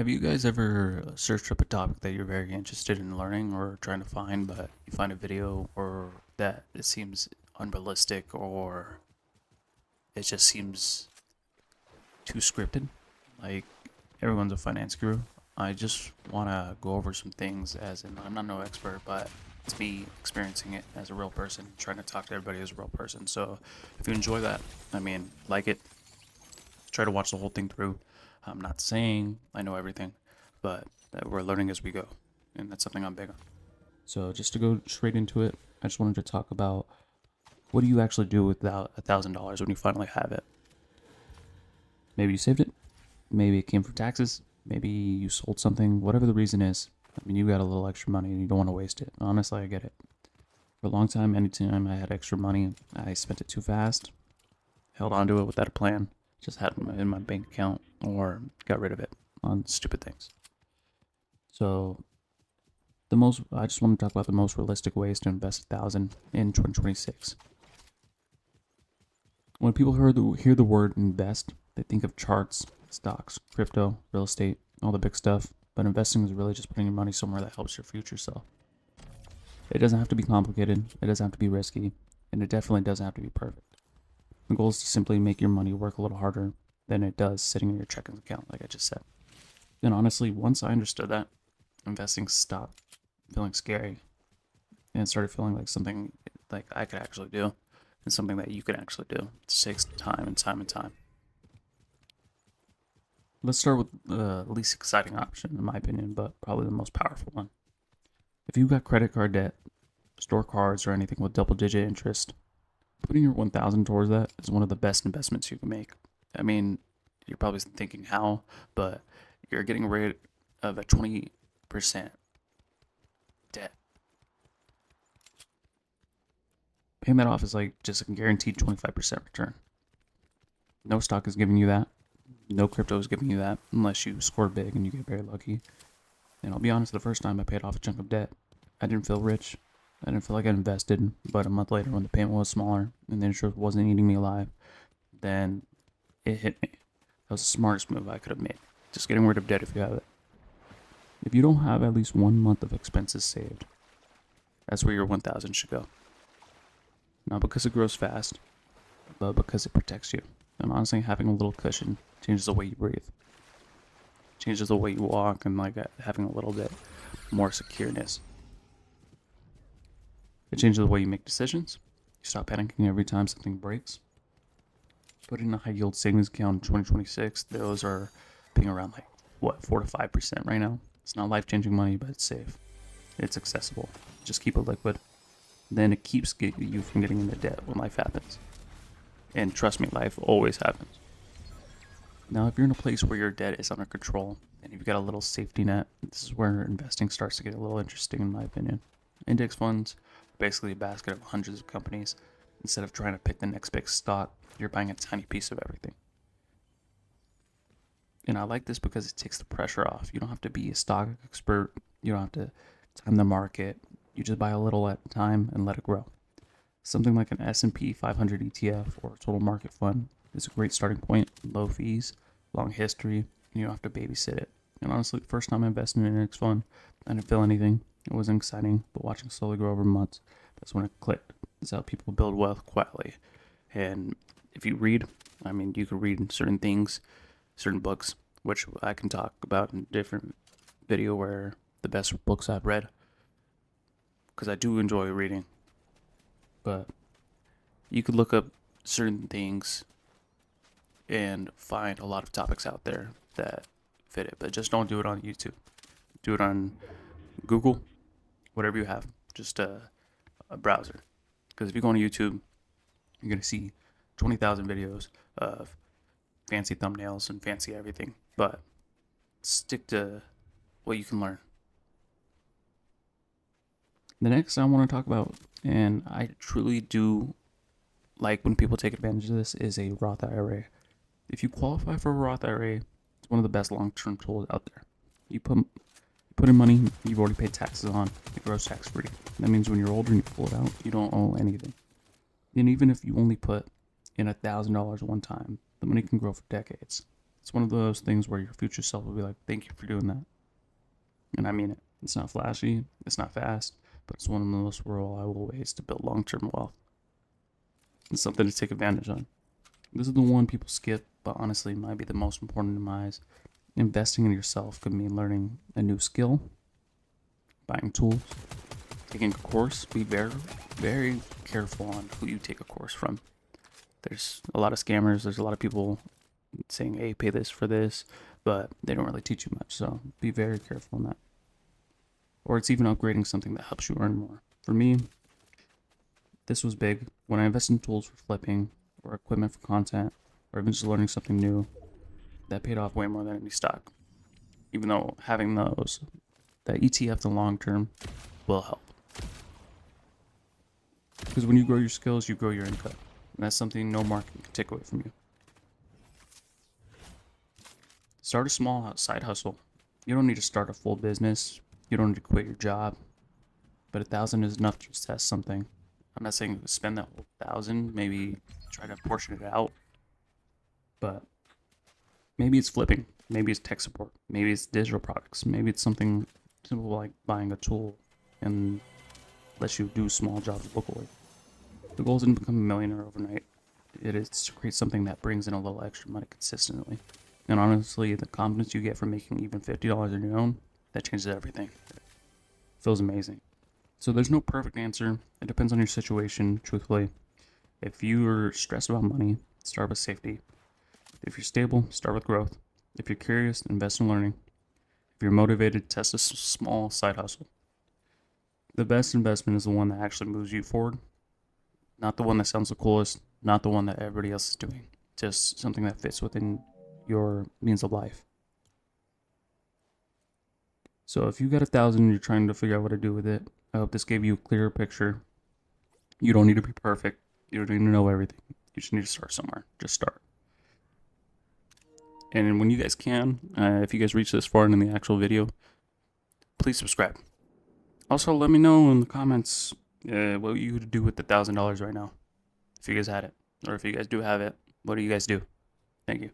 Have you guys ever searched up a topic that you're very interested in learning or trying to find, but you find a video or that it seems unrealistic or it just seems too scripted? Like everyone's a finance guru. I just want to go over some things as in I'm not no expert, but it's me experiencing it as a real person, trying to talk to everybody as a real person. So if you enjoy that, like it, try to watch the whole thing through. I'm not saying I know everything, but that we're learning as we go, and that's something I'm big on. So just to go straight into it, I just wanted to talk about what do you actually do with that $1,000 when you finally have it? Maybe you saved it, maybe it came from taxes, maybe you sold something, whatever the reason is. I mean, you got a little extra money and you don't want to waste it. Honestly, I get it. For a long time, anytime I had extra money, I spent it too fast, held on to it without a plan, just had it in my bank account or got rid of it on stupid things. So I just want to talk about the most realistic ways to invest 1,000 in 2026. When people hear the word invest, they think of charts, stocks, crypto, real estate, all the big stuff. But investing is really just putting your money somewhere that helps your future self. It doesn't have to be complicated, it doesn't have to be risky, and it definitely doesn't have to be perfect. The goal is to simply make your money work a little harder than it does sitting in your checking account, like I just said. And honestly, once I understood that, investing stopped feeling scary and started feeling like something like I could actually do and something that you could actually do. It takes time and time and time. Let's start with the least exciting option, in my opinion, but probably the most powerful one. If you've got credit card debt, store cards, or anything with double digit interest, putting your 1,000 towards that is one of the best investments you can make. I mean, you're probably thinking how, but you're getting rid of a 20% debt. Paying that off is like just a guaranteed 25% return. No stock is giving you that. No crypto is giving you that unless you score big and you get very lucky. And I'll be honest, the first time I paid off a chunk of debt, I didn't feel rich. I didn't feel like I invested. But a month later, when the payment was smaller and the interest wasn't eating me alive, then it hit me. That was the smartest move I could have made. Just getting rid of debt if you have it. If you don't have at least 1 month of expenses saved, that's where your 1,000 should go. Not because it grows fast, but because it protects you. And honestly, having a little cushion changes the way you breathe, changes the way you walk, and like having a little bit more secureness. It changes the way you make decisions. You stop panicking every time something breaks. Putting in a high yield savings account in 2026, those are being around like 4 to 5% right now. It's not life changing money, but it's safe. It's accessible. Just keep it liquid. Then it keeps you from getting into debt when life happens. And trust me, life always happens. Now, if you're in a place where your debt is under control and you've got a little safety net, this is where investing starts to get a little interesting, in my opinion. Index funds are basically a basket of hundreds of companies. Instead of trying to pick the next big stock, you're buying a tiny piece of everything. And I like this because it takes the pressure off. You don't have to be a stock expert. You don't have to time the market. You just buy a little at a time and let it grow. Something like an S&P 500 ETF or total market fund is a great starting point. Low fees, long history, and you don't have to babysit it. And honestly, the first time I invested in an index fund, I didn't feel anything. It wasn't exciting, but watching it slowly grow over months, that's when it clicked. That's how people build wealth quietly. And if you read, you could read certain things, certain books, which I can talk about in a different video where the best books I've read, because I do enjoy reading. But you could look up certain things and find a lot of topics out there that fit it, but just don't do it on YouTube. Do it on Google, whatever you have, just a browser. Because if you go on YouTube, you're going to see 20,000 videos of fancy thumbnails and fancy everything, but stick to what you can learn. The next I want to talk about, and I truly do like when people take advantage of this, is a Roth IRA. If you qualify for a Roth IRA, it's one of the best long-term tools out there. You put in money you've already paid taxes on. It grows tax-free. That means when you're older and you pull it out, you don't owe anything. And even if you only put in $1,000 one time, the money can grow for decades. It's one of those things where your future self will be like, thank you for doing that. And I mean it. It's not flashy, it's not fast, but it's one of the most reliable ways to build long-term wealth. It's something to take advantage of. This is the one people skip, but honestly might be the most important in my eyes. Investing in yourself could mean learning a new skill, buying tools, taking a course. Be very, very careful on who you take a course from. There's a lot of scammers. There's a lot of people saying, hey, pay this for this, but they don't really teach you much. So be very careful on that. Or it's even upgrading something that helps you earn more. For me, this was big. When I invested in tools for flipping or equipment for content or even just learning something new, that paid off way more than any stock. Even though having those, that ETF in the long term will help. Because when you grow your skills, you grow your income. And that's something no market can take away from you. Start a small side hustle. You don't need to start a full business. You don't need to quit your job. But 1,000 is enough to just test something. I'm not saying spend that whole 1,000. Maybe try to portion it out. But maybe it's flipping. Maybe it's tech support. Maybe it's digital products. Maybe it's something simple like buying a tool and lets you do small jobs locally. The goal isn't to become a millionaire overnight. It is to create something that brings in a little extra money consistently. And honestly, the confidence you get from making even $50 on your own, that changes everything. It feels amazing. So there's no perfect answer. It depends on your situation, truthfully. If you're stressed about money, start with safety. If you're stable, start with growth. If you're curious, invest in learning. If you're motivated, test a small side hustle. The best investment is the one that actually moves you forward, not the one that sounds the coolest, not the one that everybody else is doing. Just something that fits within your means of life. So if you got 1,000 and you're trying to figure out what to do with it, I hope this gave you a clearer picture. You don't need to be perfect. You don't need to know everything. You just need to start somewhere. Just start. And when you guys can, if you guys reach this far in the actual video, please subscribe. Also, let me know in the comments what you would do with the $1,000 right now. If you guys had it. Or if you guys do have it, what do you guys do? Thank you.